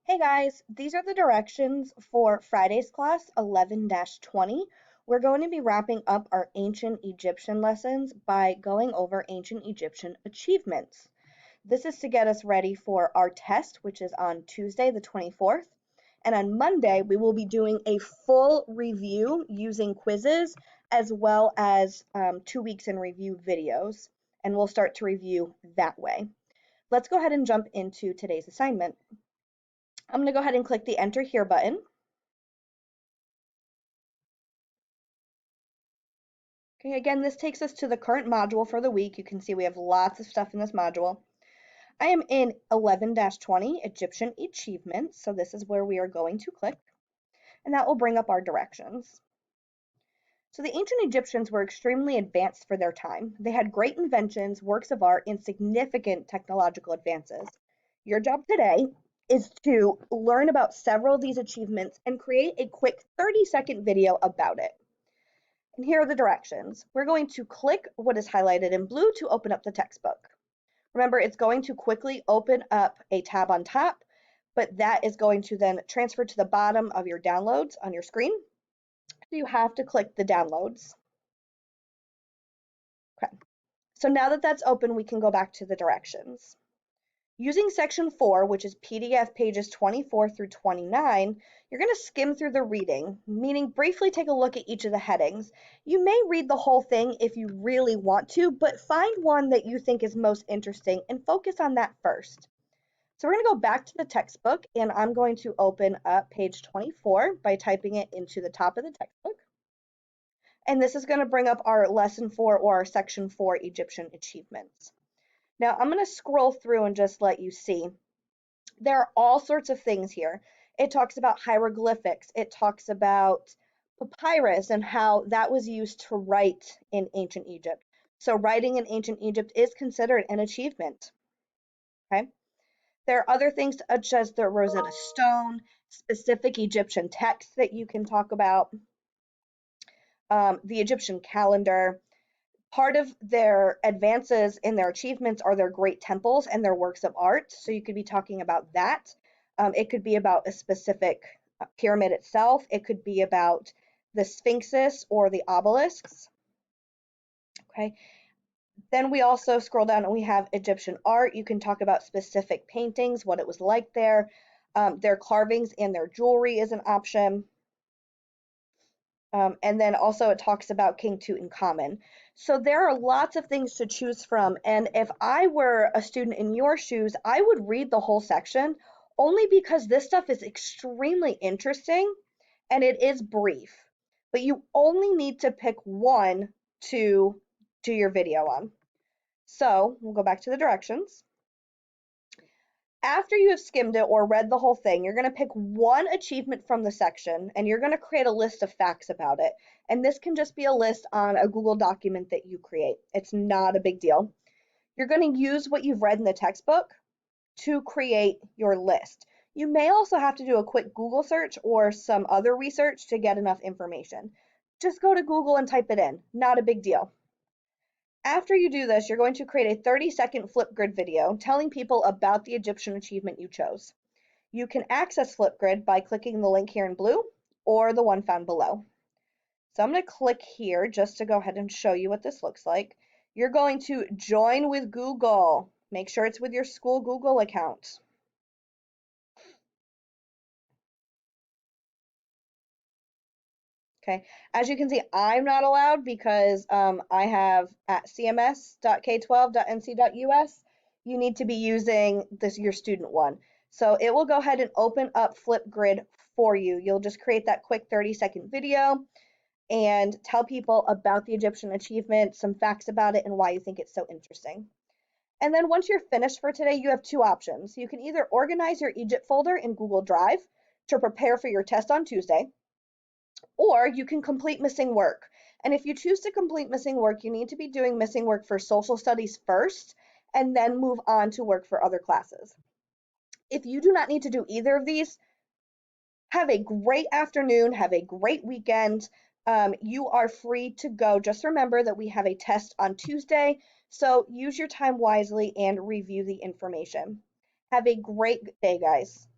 Hey guys, these are the directions for Friday's class 11-20. We're going to be wrapping up our ancient Egyptian lessons by going over ancient Egyptian achievements. This is to get us ready for our test, which is on Tuesday, the 24th. And on Monday, we will be doing a full review using quizzes as well as 2 weeks in review videos. And we'll start to review that way. Let's go ahead and jump into today's assignment. I'm going to go ahead and click the Enter Here button. Okay, again, this takes us to the current module for the week. You can see we have lots of stuff in this module. I am in 11-20, Egyptian Achievements, so this is where we are going to click, and that will bring up our directions. So the ancient Egyptians were extremely advanced for their time. They had great inventions, works of art, and significant technological advances. Your job today is to learn about several of these achievements and create a quick 30-second video about it. And here are the directions. We're going to click what is highlighted in blue to open up the textbook. Remember, it's going to quickly open up a tab on top, but that is going to then transfer to the bottom of your downloads on your screen. So you have to click the downloads. Okay. So now that that's open, we can go back to the directions. Using section 4, which is PDF pages 24 through 29, you're going to skim through the reading, meaning briefly take a look at each of the headings. You may read the whole thing if you really want to, but find one that you think is most interesting and focus on that first. So we're going to go back to the textbook, and I'm going to open up page 24 by typing it into the top of the textbook. And this is going to bring up our lesson 4 or our section 4 Egyptian achievements. Now I'm going to scroll through and just let you see. There are all sorts of things here. It talks about hieroglyphics. It talks about papyrus and how that was used to write in ancient Egypt. So writing in ancient Egypt is considered an achievement. Okay. There are other things such as the Rosetta Stone, specific Egyptian texts that you can talk about, the Egyptian calendar. Part of their advances in their achievements are their great temples and their works of art. So you could be talking about that. It could be about a specific pyramid itself. It could be about the sphinxes or the obelisks. Okay. Then we also scroll down and we have Egyptian art. You can talk about specific paintings, what it was like there. Their carvings and their jewelry is an option. And then also it talks about King Tutankhamun. So there are lots of things to choose from. And if I were a student in your shoes, I would read the whole section only because this stuff is extremely interesting and it is brief. But you only need to pick one to do your video on. So we'll go back to the directions. After you have skimmed it or read the whole thing, you're going to pick one achievement from the section and you're going to create a list of facts about it. And this can just be a list on a Google document that you create. It's not a big deal. You're going to use what you've read in the textbook to create your list. You may also have to do a quick Google search or some other research to get enough information. Just go to Google and type it in. Not a big deal. After you do this, you're going to create a 30-second Flipgrid video telling people about the Egyptian achievement you chose. You can access Flipgrid by clicking the link here in blue or the one found below. So I'm going to click here just to go ahead and show you what this looks like. You're going to join with Google. Make sure it's with your school Google account. Okay, as you can see, I'm not allowed because I have at cms.k12.nc.us, you need to be using your student one. So it will go ahead and open up Flipgrid for you. You'll just create that quick 30-second video and tell people about the Egyptian achievement, some facts about it, and why you think it's so interesting. And then once you're finished for today, you have two options. You can either organize your Egypt folder in Google Drive to prepare for your test on Tuesday, or you can complete missing work. And if you choose to complete missing work, you need to be doing missing work for social studies first and then move on to work for other classes. If you do not need to do either of these, have a great afternoon, have a great weekend. You are free to go. Just remember that we have a test on Tuesday, so use your time wisely and review the information. Have a great day, guys.